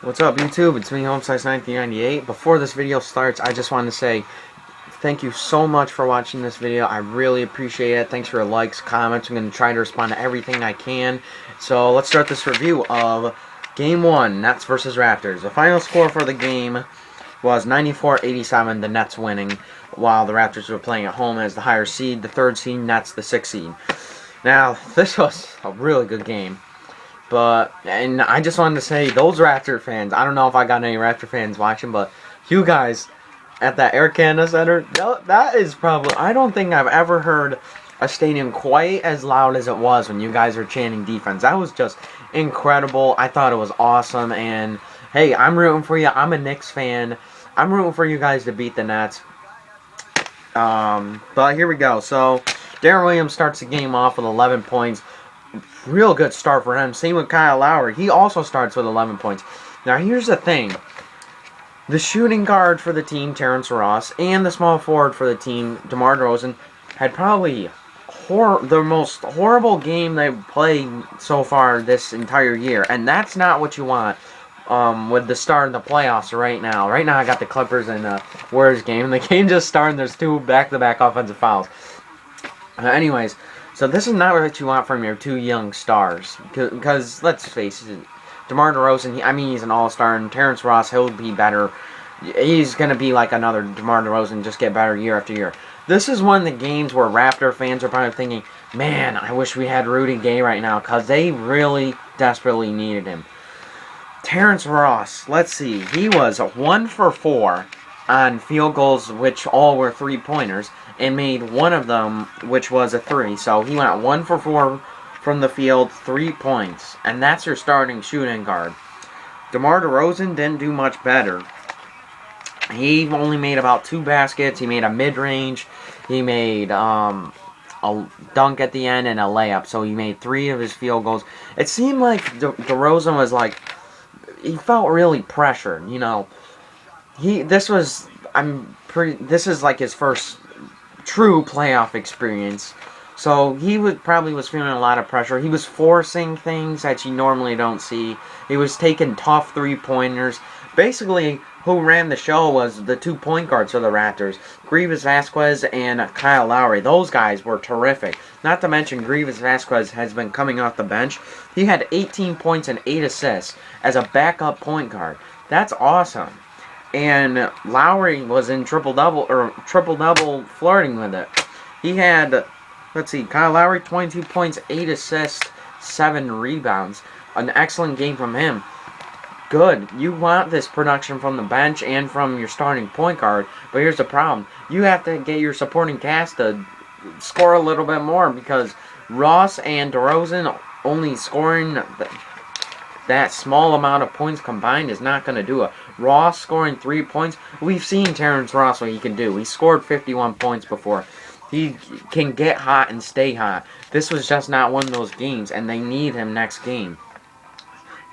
What's up, YouTube? It's me, Homesize1998. Before this video starts, I just want to say thank you so much for watching this video. I really appreciate it. Thanks for your likes, comments. I'm going to try to respond to everything I can. So let's start this review of Game 1, Nets versus Raptors. The final score for the game was 94-87, the Nets winning, while the Raptors were playing at home as the higher seed, the third seed, Nets the sixth seed. Now, this was a really good game. And I just wanted to say, those Raptor fans, I don't know if I got any Raptor fans watching, but you guys at that Air Canada Center, that is probably, I don't think I've ever heard a stadium quite as loud as it was when you guys were chanting defense. That was just incredible. I thought it was awesome, and hey, I'm rooting for you. I'm a Knicks fan. I'm rooting for you guys to beat the Nets. But here we go. So, Darren Williams starts the game off with 11 points. Real good start for him. Same with Kyle Lowry. He also starts with 11 points. Now, here's the thing. The shooting guard for the team, Terrence Ross, and the small forward for the team, DeMar DeRozan, had probably the most horrible game they've played so far this entire year. And that's not what you want with the start of the playoffs right now. Right now, I got the Clippers and Warriors game. The game just started, and there's two back-to-back offensive fouls. Anyways, so this is not what you want from your two young stars. Because, let's face it, DeMar DeRozan, he's an all-star, and Terrence Ross, he'll be better. He's going to be like another DeMar DeRozan, just get better year after year. This is one of the games where Raptor fans are probably thinking, man, I wish we had Rudy Gay right now, because they really desperately needed him. Terrence Ross, let's see, he was 1 for 4 on field goals, which all were three-pointers, and made one of them, which was a 3. So he went 1 for 4 from the field, 3 points. And that's your starting shooting guard. DeMar DeRozan didn't do much better. He only made about 2 baskets. He made a mid-range. He made a dunk at the end and a layup. So he made 3 of his field goals. It seemed like DeRozan was like, he felt really pressured, you know. This is like his first true playoff experience. So he probably was feeling a lot of pressure. He was forcing things that you normally don't see. He was taking tough three-pointers. Basically, who ran the show was the 2 point guards for the Raptors, Grievous Vasquez and Kyle Lowry. Those guys were terrific. Not to mention, Grievous Vasquez has been coming off the bench. He had 18 points and 8 assists as a backup point guard. That's awesome. And Lowry was in triple-double flirting with it. He had, let's see, Kyle Lowry, 22 points, 8 assists, 7 rebounds. An excellent game from him. Good. You want this production from the bench and from your starting point guard, but here's the problem. You have to get your supporting cast to score a little bit more, because Ross and DeRozan only scoring that small amount of points combined is not going to do it. Ross scoring 3 points. We've seen Terrence Ross what he can do. He scored 51 points before. He can get hot and stay hot. This was just not one of those games, and they need him next game.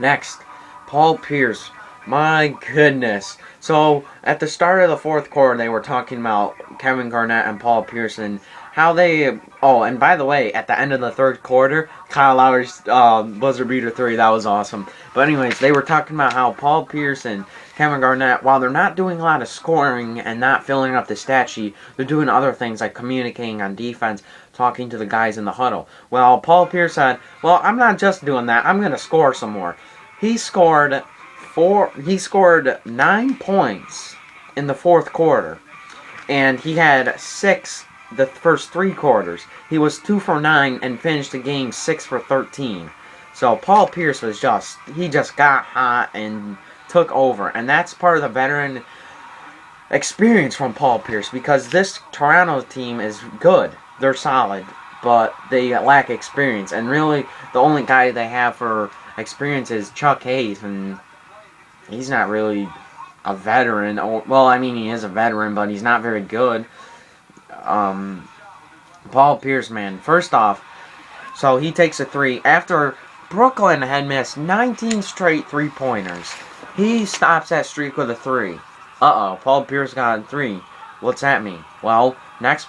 Next, Paul Pierce. My goodness. So, at the start of the fourth quarter, they were talking about Kevin Garnett and Paul Pierce and how they... Oh, and by the way, at the end of the third quarter, Kyle Lowry's buzzer beater 3, that was awesome. But anyways, they were talking about how Paul Pierce and Kevin Garnett, while they're not doing a lot of scoring and not filling up the stat sheet, they're doing other things like communicating on defense, talking to the guys in the huddle. Well, Paul Pierce said, well, I'm not just doing that, I'm going to score some more. He scored 9 points in the fourth quarter, and he had 6 the first 3 quarters. He was 2 for 9 and finished the game 6 for 13. So Paul Pierce was just got hot and took over, and that's part of the veteran experience from Paul Pierce, because this Toronto team is good. They're solid, but they lack experience, and really the only guy they have for experience is Chuck Hayes, and he's not really a veteran. Well, he is a veteran, but he's not very good. Paul Pierce, man, first off, so he takes a 3 after Brooklyn had missed 19 straight 3-pointers. He stops that streak with a 3. Paul Pierce got a 3. What's that mean? Well, next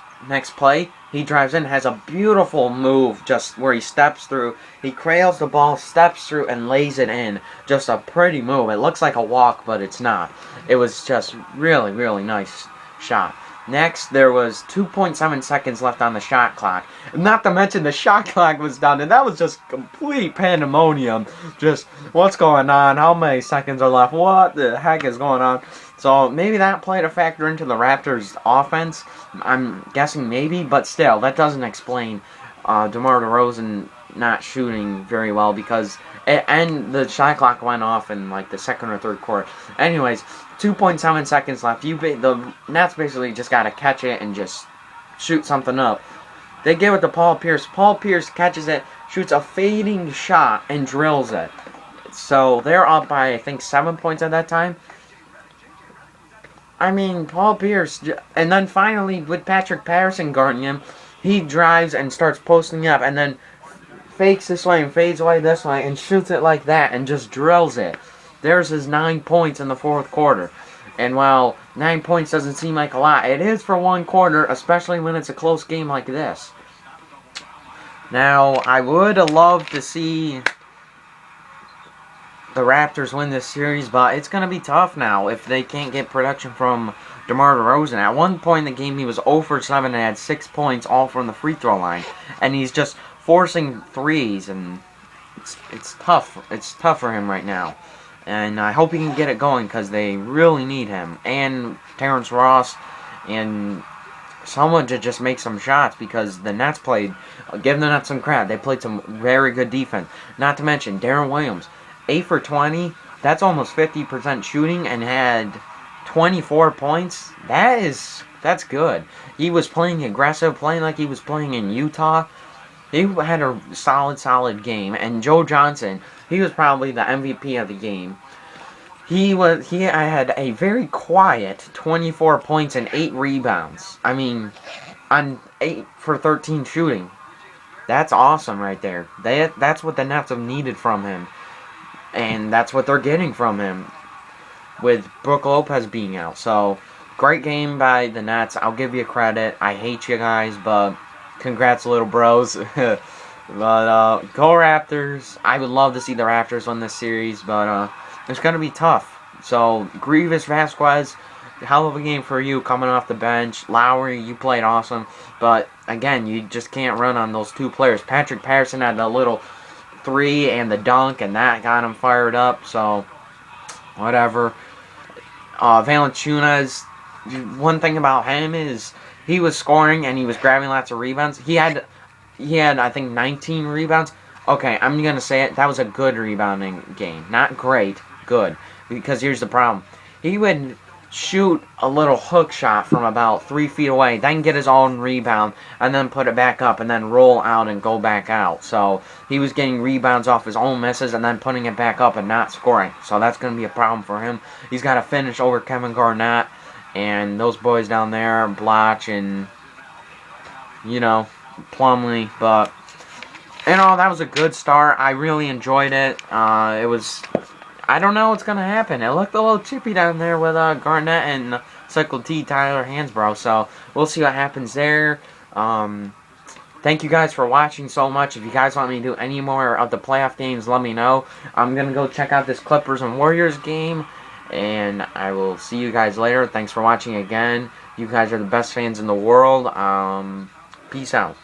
play, He drives in, has a beautiful move just where he steps through. He cradles the ball, steps through, and lays it in. Just a pretty move. It looks like a walk, but it's not. It was just really, really nice shot. Next, there was 2.7 seconds left on the shot clock. Not to mention the shot clock was done, and that was just complete pandemonium. Just, what's going on? How many seconds are left? What the heck is going on? So maybe that played a factor into the Raptors' offense. I'm guessing maybe, but still, that doesn't explain DeMar DeRozan not shooting very well because and the shot clock went off in like the second or third quarter. Anyways, 2.7 seconds left. The Nets basically just got to catch it and just shoot something up. They give it to Paul Pierce. Paul Pierce catches it, shoots a fading shot, and drills it. So they're up by, I think, 7 points at that time. I mean, Paul Pierce, and then finally with Patrick Patterson guarding him, he drives and starts posting up, and then fakes this way and fades away this way, and shoots it like that, and just drills it. There's his 9 points in the fourth quarter. And while 9 points doesn't seem like a lot, it is for one quarter, especially when it's a close game like this. Now, I would have loved to see the Raptors win this series, but it's going to be tough now if they can't get production from DeMar DeRozan. At one point in the game, he was 0 for 7 and had 6 points, all from the free throw line. And he's just forcing threes, and it's tough. It's tough for him right now. And I hope he can get it going because they really need him. And Terrence Ross and someone to just make some shots because the Nets played, give the Nets some credit, they played some very good defense. Not to mention Darren Williams, 8 for 20, that's almost 50% shooting and had 24 points. That's good. He was playing aggressive, playing like he was playing in Utah. He had a solid game. And Joe Johnson, he was probably the MVP of the game. He had a very quiet 24 points and 8 rebounds. I mean, on 8 for 13 shooting. That's awesome right there. That's what the Nets have needed from him. And that's what they're getting from him with Brook Lopez being out. So, great game by the Nets. I'll give you credit. I hate you guys, but congrats, little bros. But go Raptors. I would love to see the Raptors win this series, but it's going to be tough. So, Grievous Vasquez, hell of a game for you coming off the bench. Lowry, you played awesome. But, again, you just can't run on those two players. Patrick Patterson had a little 3 and the dunk, and that got him fired up. So, whatever. Valanciunas, one thing about him is he was scoring and he was grabbing lots of rebounds. He had I think 19 rebounds. Okay, I'm gonna say it. That was a good rebounding game. Not great, good. Because here's the problem. He would shoot a little hook shot from about 3 feet away, then get his own rebound, and then put it back up, and then roll out and go back out. So he was getting rebounds off his own misses and then putting it back up and not scoring. So that's going to be a problem for him. He's got to finish over Kevin Garnett and those boys down there, Blotch and, Plumlee. But, that was a good start. I really enjoyed it. I don't know what's going to happen. It looked a little chippy down there with Garnett and Cycle T, Tyler Hansbrough. So we'll see what happens there. Thank you guys for watching so much. If you guys want me to do any more of the playoff games, let me know. I'm going to go check out this Clippers and Warriors game. And I will see you guys later. Thanks for watching again. You guys are the best fans in the world. Peace out.